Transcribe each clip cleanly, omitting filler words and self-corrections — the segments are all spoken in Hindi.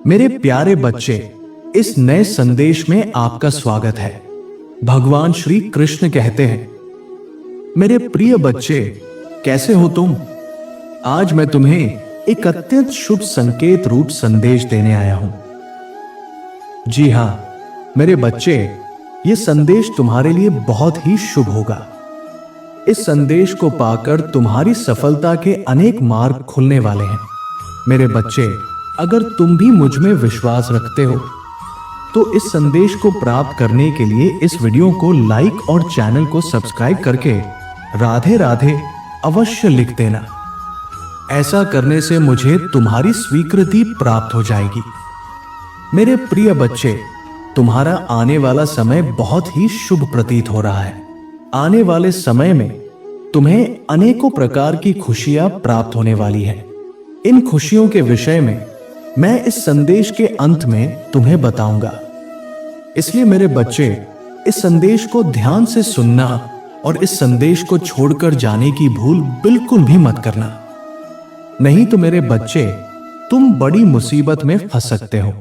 मेरे प्यारे बच्चे, इस नए संदेश में आपका स्वागत है। भगवान श्री कृष्ण कहते हैं, मेरे प्रिय बच्चे, कैसे हो तुम? आज मैं तुम्हें एक अत्यंत शुभ संकेत रूप संदेश देने आया हूं। जी हां, मेरे बच्चे, यह संदेश तुम्हारे लिए बहुत ही शुभ होगा। इस संदेश को पाकर तुम्हारी सफलता के अनेक मार्ग खुलने वाले हैं। मेरे बच्चे, अगर तुम भी मुझ में विश्वास रखते हो तो इस संदेश को प्राप्त करने के लिए इस वीडियो को लाइक और चैनल को सब्सक्राइब करके राधे राधे अवश्य लिख देना। ऐसा करने से मुझे तुम्हारी स्वीकृति प्राप्त हो जाएगी। मेरे प्रिय बच्चे, तुम्हारा आने वाला समय बहुत ही शुभ प्रतीत हो रहा है। आने वाले समय में तुम्हें अनेकों प्रकार की खुशियां प्राप्त होने वाली है। इन खुशियों के विषय में मैं इस संदेश के अंत में तुम्हें बताऊंगा। इसलिए मेरे बच्चे, इस संदेश को ध्यान से सुनना और इस संदेश को छोड़कर जाने की भूल बिल्कुल भी मत करना। नहीं तो मेरे बच्चे, तुम बड़ी मुसीबत में फंस सकते हो।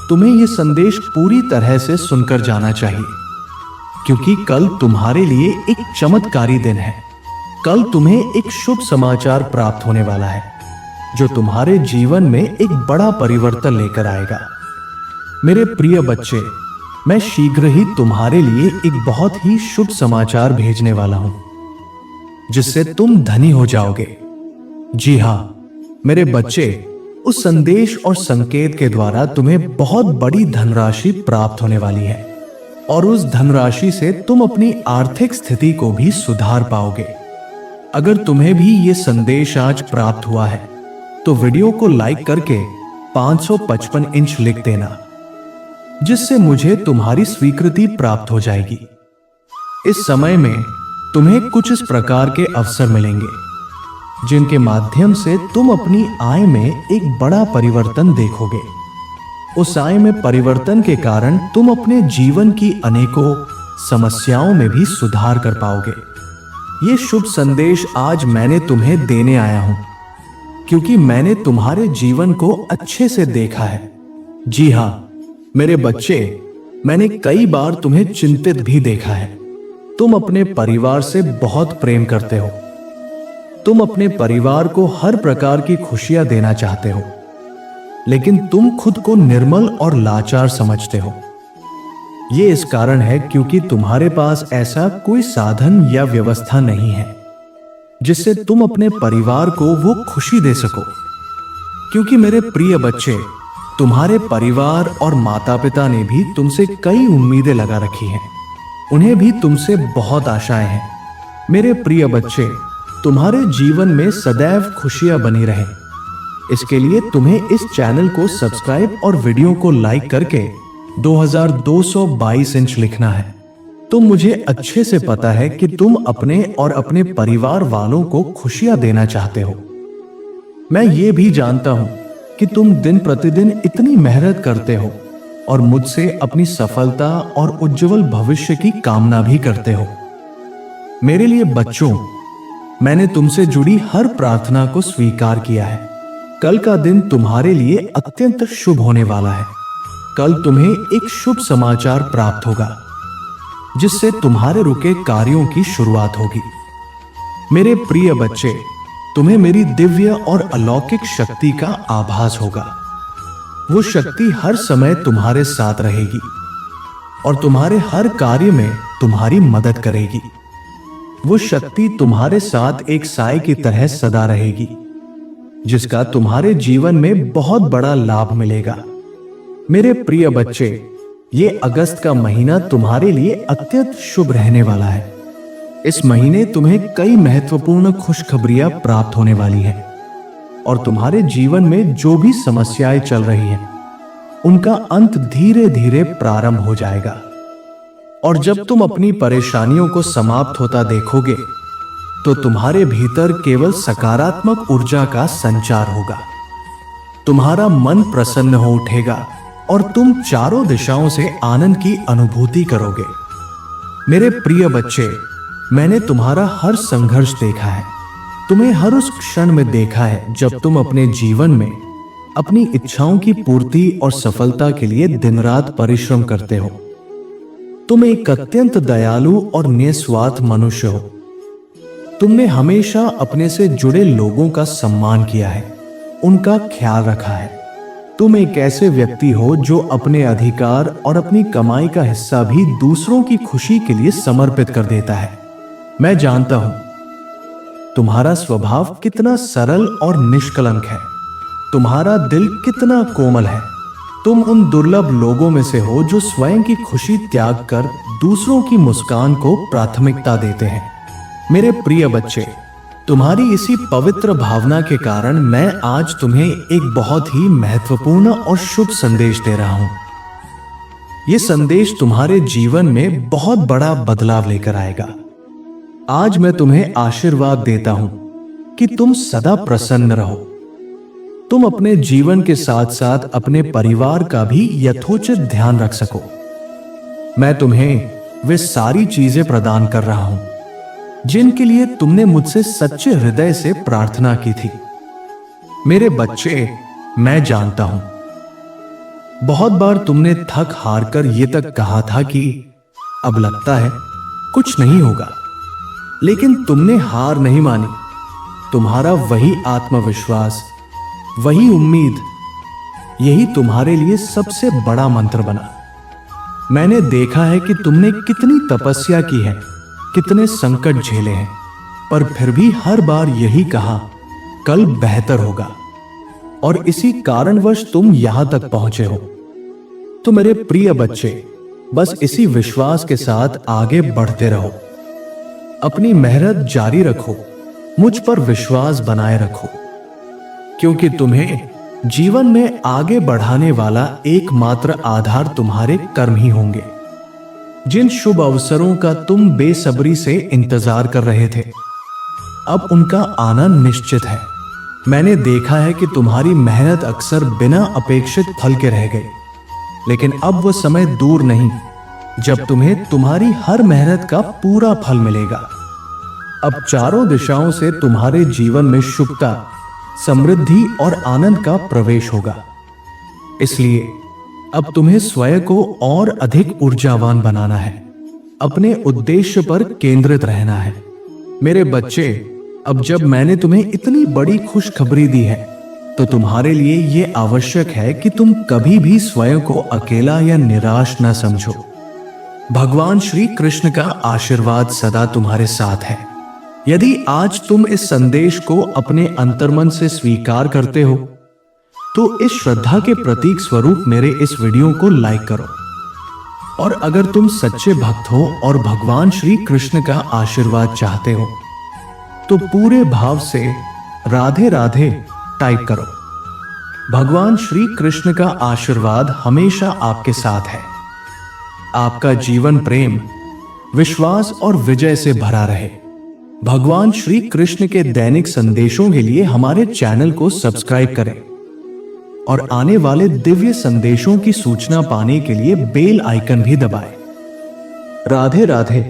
तुम्हें यह संदेश पूरी तरह से सुनकर जाना चाहिए, क्योंकि कल तुम्हारे लिए एक चमत्कारी दिन है। कल तुम्हें एक शुभ समाचार प्राप्त होने वाला है, जो तुम्हारे जीवन में एक बड़ा परिवर्तन लेकर आएगा। मेरे प्रिय बच्चे, मैं शीघ्र ही तुम्हारे लिए एक बहुत ही शुभ समाचार भेजने वाला हूं, जिससे तुम धनी हो जाओगे। जी हां, मेरे बच्चे, उस संदेश और संकेत के द्वारा तुम्हें बहुत बड़ी धनराशि प्राप्त होने वाली है, और उस धनराशि से तुम अपनी आर्थिक स्थिति को भी सुधार पाओगे। अगर तुम्हें भी यह संदेश आज प्राप्त हुआ है तो वीडियो को लाइक करके 555 इंच लिख देना, जिससे मुझे तुम्हारी स्वीकृति प्राप्त हो जाएगी। इस समय में तुम्हें कुछ इस प्रकार के अवसर मिलेंगे, जिनके माध्यम से तुम अपनी आय में एक बड़ा परिवर्तन देखोगे। उस आय में परिवर्तन के कारण तुम अपने जीवन की अनेकों समस्याओं में भी सुधार कर पाओगे। ये शुभ संदेश आज मैंने तुम्हें देने आया हूं, क्योंकि मैंने तुम्हारे जीवन को अच्छे से देखा है। जी हां, मेरे बच्चे, मैंने कई बार तुम्हें चिंतित भी देखा है। तुम अपने परिवार से बहुत प्रेम करते हो। तुम अपने परिवार को हर प्रकार की खुशियां देना चाहते हो, लेकिन तुम खुद को निर्मल और लाचार समझते हो। यह इस कारण है क्योंकि तुम्हारे पास ऐसा कोई साधन या व्यवस्था नहीं है जिससे तुम अपने परिवार को वो खुशी दे सको। क्योंकि मेरे प्रिय बच्चे, तुम्हारे परिवार और माता पिता ने भी तुमसे कई उम्मीदें लगा रखी हैं। उन्हें भी तुमसे बहुत आशाएं हैं। मेरे प्रिय बच्चे, तुम्हारे जीवन में सदैव खुशियां बनी रहें, इसके लिए तुम्हें इस चैनल को सब्सक्राइब और वीडियो को लाइक करके 2222 इंच लिखना है। तुम मुझे अच्छे से पता है कि तुम अपने और अपने परिवार वालों को खुशियां देना चाहते हो। मैं ये भी जानता हूं कि तुम दिन प्रतिदिन इतनी मेहनत करते हो और मुझसे अपनी सफलता और उज्जवल भविष्य की कामना भी करते हो। मेरे लिए बच्चों, मैंने तुमसे जुड़ी हर प्रार्थना को स्वीकार किया है। कल का दिन तुम्हारे लिए अत्यंत शुभ होने वाला है। कल तुम्हें एक शुभ समाचार प्राप्त होगा, जिससे तुम्हारे रुके कार्यों की शुरुआत होगी। मेरे प्रिय बच्चे, तुम्हें मेरी दिव्य और अलौकिक शक्ति का आभास होगा। वो शक्ति हर समय तुम्हारे साथ रहेगी और तुम्हारे हर कार्य में तुम्हारी मदद करेगी। वो शक्ति तुम्हारे साथ एक साए की तरह सदा रहेगी, जिसका तुम्हारे जीवन में बहुत बड़ा लाभ मिलेगा। मेरे प्रिय बच्चे, ये अगस्त का महीना तुम्हारे लिए अत्यंत शुभ रहने वाला है। इस महीने तुम्हें कई महत्वपूर्ण खुशखबरियां प्राप्त होने वाली हैं, और तुम्हारे जीवन में जो भी समस्याएं चल रही हैं, उनका अंत धीरे धीरे प्रारंभ हो जाएगा। और जब तुम अपनी परेशानियों को समाप्त होता देखोगे, तो तुम्हारे भीतर केवल सकारात्मक ऊर्जा का संचार होगा। तुम्हारा मन प्रसन्न हो उठेगा और तुम चारों दिशाओं से आनंद की अनुभूति करोगे। मेरे प्रिय बच्चे, मैंने तुम्हारा हर संघर्ष देखा है। तुम्हें हर उस क्षण में देखा है जब तुम अपने जीवन में अपनी इच्छाओं की पूर्ति और सफलता के लिए दिन रात परिश्रम करते हो। तुम एक अत्यंत दयालु और निस्वार्थ मनुष्य हो। तुमने हमेशा अपने से जुड़े लोगों का सम्मान किया है, उनका ख्याल रखा है। तुम एक ऐसे व्यक्ति हो जो अपने अधिकार और अपनी कमाई का हिस्सा भी दूसरों की खुशी के लिए समर्पित कर देता है। मैं जानता हूं तुम्हारा स्वभाव कितना सरल और निष्कलंक है, तुम्हारा दिल कितना कोमल है। तुम उन दुर्लभ लोगों में से हो जो स्वयं की खुशी त्याग कर दूसरों की मुस्कान को प्राथमिकता देते हैं। मेरे प्रिय बच्चे, तुम्हारी इसी पवित्र भावना के कारण मैं आज तुम्हें एक बहुत ही महत्वपूर्ण और शुभ संदेश दे रहा हूं। यह संदेश तुम्हारे जीवन में बहुत बड़ा बदलाव लेकर आएगा। आज मैं तुम्हें आशीर्वाद देता हूं कि तुम सदा प्रसन्न रहो। तुम अपने जीवन के साथ साथ अपने परिवार का भी यथोचित ध्यान रख सको। मैं तुम्हें वे सारी चीजें प्रदान कर रहा हूं जिनके लिए तुमने मुझसे सच्चे हृदय से प्रार्थना की थी। मेरे बच्चे, मैं जानता हूं बहुत बार तुमने थक हार कर यह तक कहा था कि अब लगता है कुछ नहीं होगा, लेकिन तुमने हार नहीं मानी। तुम्हारा वही आत्मविश्वास, वही उम्मीद, यही तुम्हारे लिए सबसे बड़ा मंत्र बना। मैंने देखा है कि तुमने कितनी तपस्या की है, कितने संकट झेले हैं, पर फिर भी हर बार यही कहा कल बेहतर होगा, और इसी कारणवश तुम यहां तक पहुंचे हो। तो मेरे प्रिय बच्चे, बस इसी विश्वास के साथ आगे बढ़ते रहो। अपनी मेहनत जारी रखो, मुझ पर विश्वास बनाए रखो, क्योंकि तुम्हें जीवन में आगे बढ़ाने वाला एकमात्र आधार तुम्हारे कर्म ही होंगे। जिन शुभ अवसरों का तुम बेसब्री से इंतजार कर रहे थे, अब उनका आना निश्चित है। मैंने देखा है कि तुम्हारी मेहनत अक्सर बिना अपेक्षित फल के रह गई, लेकिन अब वह समय दूर नहीं जब तुम्हें तुम्हारी हर मेहनत का पूरा फल मिलेगा। अब चारों दिशाओं से तुम्हारे जीवन में शुभता, समृद्धि और आनंद का प्रवेश होगा। इसलिए अब तुम्हें स्वयं को और अधिक ऊर्जावान बनाना है, अपने उद्देश्य पर केंद्रित रहना है। मेरे बच्चे, अब जब मैंने तुम्हें इतनी बड़ी खुशखबरी दी है, तो तुम्हारे लिए यह आवश्यक है कि तुम कभी भी स्वयं को अकेला या निराश न समझो। भगवान श्री कृष्ण का आशीर्वाद सदा तुम्हारे साथ है। यदि आज तुम इस संदेश को अपने अंतर्मन से स्वीकार करते हो, तो इस श्रद्धा के प्रतीक स्वरूप मेरे इस वीडियो को लाइक करो। और अगर तुम सच्चे भक्त हो और भगवान श्री कृष्ण का आशीर्वाद चाहते हो, तो पूरे भाव से राधे राधे टाइप करो। भगवान श्री कृष्ण का आशीर्वाद हमेशा आपके साथ है। आपका जीवन प्रेम, विश्वास और विजय से भरा रहे। भगवान श्री कृष्ण के दैनिक संदेशों के लिए हमारे चैनल को सब्सक्राइब करें और आने वाले दिव्य संदेशों की सूचना पाने के लिए बेल आइकन भी दबाएं। राधे राधे।